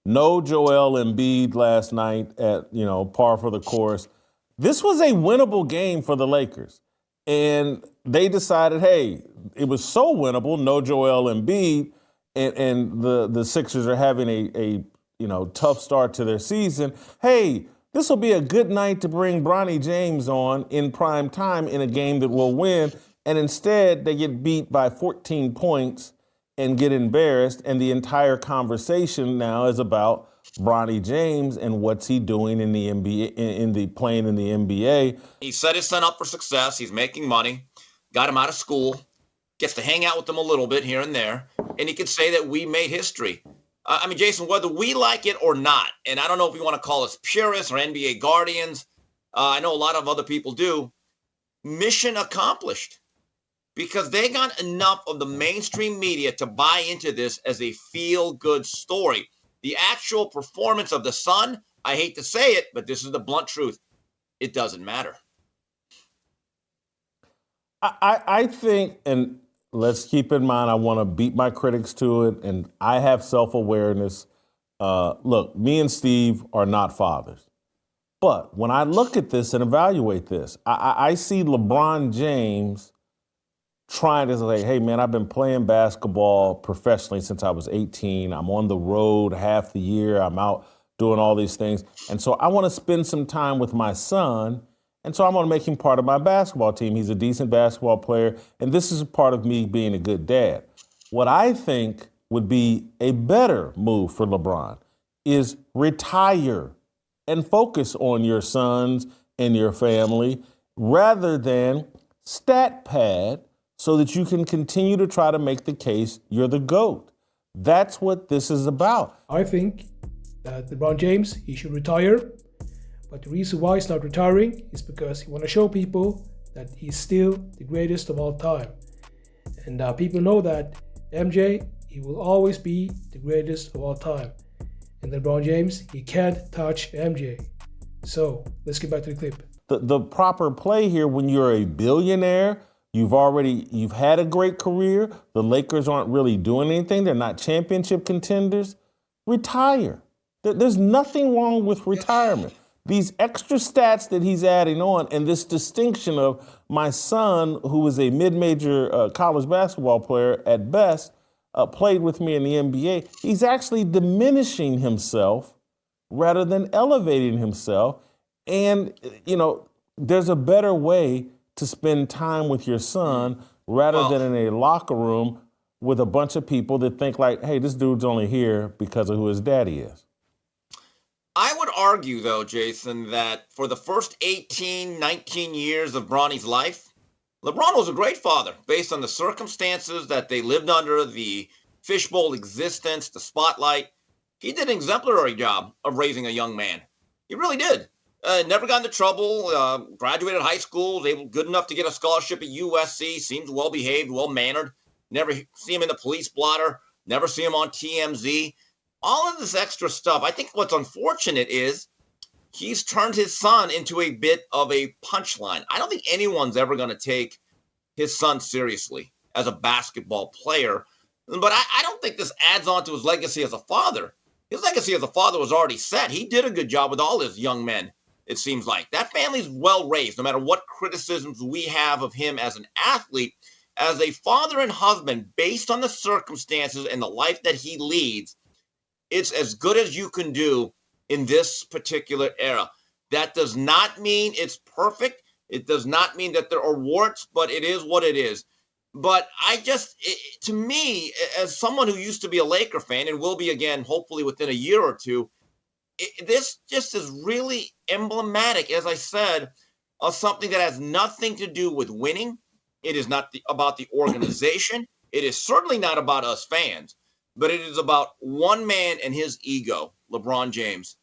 No Joel Embiid last night at, par for the course. This was a winnable game for the Lakers. And they decided, hey, it was so winnable, no Joel Embiid, and the Sixers are having a tough start to their season. Hey, this will be a good night to bring Bronny James on in prime time in a game that will win. And instead, they get beat by 14 points and get embarrassed. And the entire conversation now is about Bronny James and what's he doing in the NBA, playing in the NBA. He set his son up for success. He's making money, got him out of school, gets to hang out with them a little bit here and there, and he could say that we made history. Jason, whether we like it or not, and I don't know if we want to call us purists or NBA guardians, I know a lot of other people do, mission accomplished. Because they got enough of the mainstream media to buy into this as a feel-good story. The actual performance of the son, I hate to say it, but this is the blunt truth. It doesn't matter. I think, and let's keep in mind, I want to beat my critics to it, and I have self-awareness. Look, me and Steve are not fathers. But when I look at this and evaluate this, I see LeBron James trying to say, hey, man, I've been playing basketball professionally since I was 18. I'm on the road half the year. I'm out doing all these things. And so I want to spend some time with my son. And so I'm going to make him part of my basketball team. He's a decent basketball player. And this is a part of me being a good dad. What I think would be a better move for LeBron is retire and focus on your sons and your family rather than stat pad so that you can continue to try to make the case you're the GOAT. That's what this is about. I think that LeBron James, he should retire. But the reason why he's not retiring is because he wants to show people that he's still the greatest of all time. And people know that MJ, he will always be the greatest of all time. And LeBron James, he can't touch MJ. So let's get back to the clip. The proper play here, when you're a billionaire, you've had a great career. The Lakers aren't really doing anything. They're not championship contenders. Retire. There's nothing wrong with retirement. These extra stats that he's adding on and this distinction of my son, who is a mid-major college basketball player at best, played with me in the NBA, he's actually diminishing himself rather than elevating himself. And, there's a better way to spend time with your son rather than in a locker room with a bunch of people that think like, hey, this dude's only here because of who his daddy is. I would argue, though, Jason, that for the first 18, 19 years of Bronny's life, LeBron was a great father based on the circumstances that they lived under, the fishbowl existence, the spotlight. He did an exemplary job of raising a young man. He really did. Never got into trouble, graduated high school, was good enough to get a scholarship at USC, seems well-behaved, well-mannered. Never see him in the police blotter, never see him on TMZ. All of this extra stuff. I think what's unfortunate is he's turned his son into a bit of a punchline. I don't think anyone's ever going to take his son seriously as a basketball player. But I don't think this adds on to his legacy as a father. His legacy as a father was already set. He did a good job with all his young men, it seems like. That family's well raised, no matter what criticisms we have of him as an athlete. As a father and husband, based on the circumstances and the life that he leads, it's as good as you can do in this particular era. That does not mean it's perfect. It does not mean that there are warts, but it is what it is. But to me, as someone who used to be a Laker fan and will be again, hopefully within a year or two, this just is really emblematic, as I said, of something that has nothing to do with winning. It is not about the organization. It is certainly not about us fans, but it is about one man and his ego, LeBron James.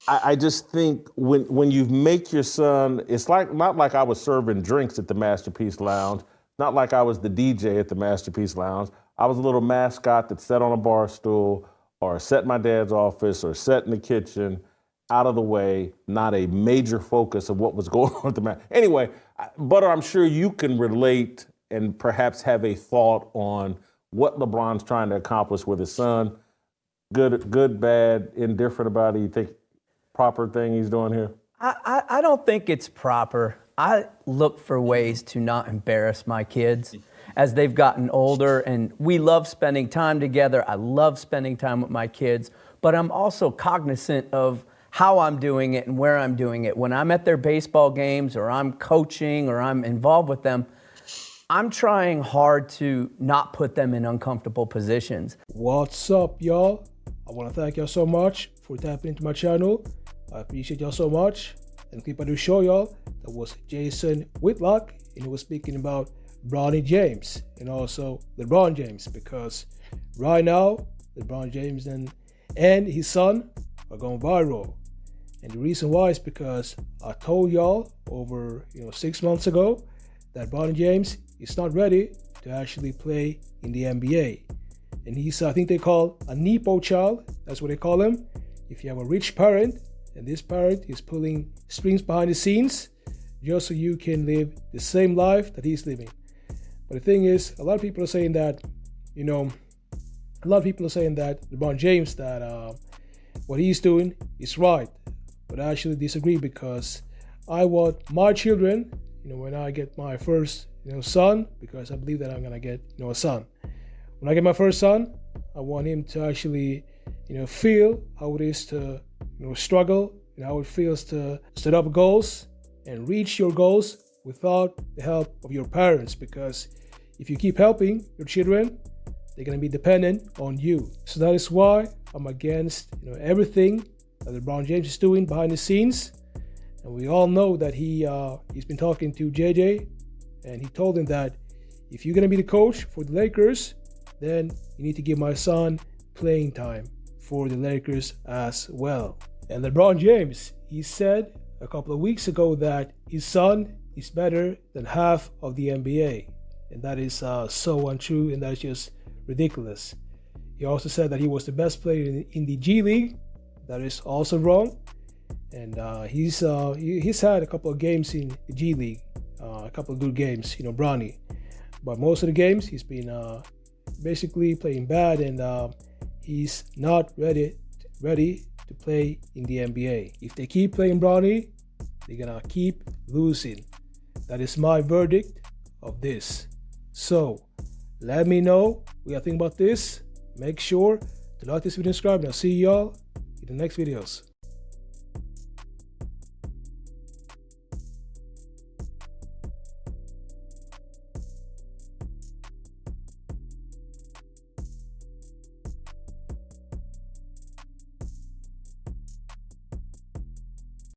I just think when you make your son, it's not like I was serving drinks at the Masterpiece Lounge, not like I was the DJ at the Masterpiece Lounge. I was a little mascot that sat on a bar stool or sat in my dad's office or sat in the kitchen, out of the way, not a major focus of what was going on at the match. Anyway, Butter, I'm sure you can relate and perhaps have a thought on what LeBron's trying to accomplish with his son. Good, bad, indifferent about it? You think proper thing he's doing here? I don't think it's proper. I look for ways to not embarrass my kids as they've gotten older, and we love spending time together. I love spending time with my kids, but I'm also cognizant of how I'm doing it and where I'm doing it. When I'm at their baseball games or I'm coaching or I'm involved with them, I'm trying hard to not put them in uncomfortable positions. What's up, y'all? I want to thank y'all so much for tapping into my channel. I appreciate y'all so much. And clip I do show y'all, that was Jason Whitlock, and he was speaking about Bronny James and also LeBron James, because right now LeBron James and his son are going viral. And the reason why is because I told y'all over 6 months ago that Bronny James is not ready to actually play in the NBA. And he's, I think they call a Nepo child. That's what they call him. If you have a rich parent and this parent is pulling strings behind the scenes just so you can live the same life that he's living. But the thing is, a lot of people are saying that, LeBron James, that what he's doing is right. But I actually disagree, because I want my children, when I get my first son, because I believe that I'm gonna get a son. When I get my first son, I want him to actually feel how it is to struggle, and how it feels to set up goals and reach your goals without the help of your parents. Because if you keep helping your children, they're gonna be dependent on you. So that is why I'm against everything that LeBron James is doing behind the scenes. And we all know that he's been talking to JJ, and he told him that if you're gonna be the coach for the Lakers, then you need to give my son playing time for the Lakers as well. And LeBron James, he said a couple of weeks ago that his son is better than half of the NBA. And that is so untrue, and that's just ridiculous. He also said that he was the best player in the G League. That is also wrong. And he's had a couple of games in the G League, a couple of good games, Bronny. But most of the games he's been basically playing bad, and he's not ready to play in the NBA. If they keep playing Bronny, they're gonna keep losing. That is my verdict of this. So let me know what you think about this. Make sure to like this video and subscribe, and I'll see y'all in the next videos.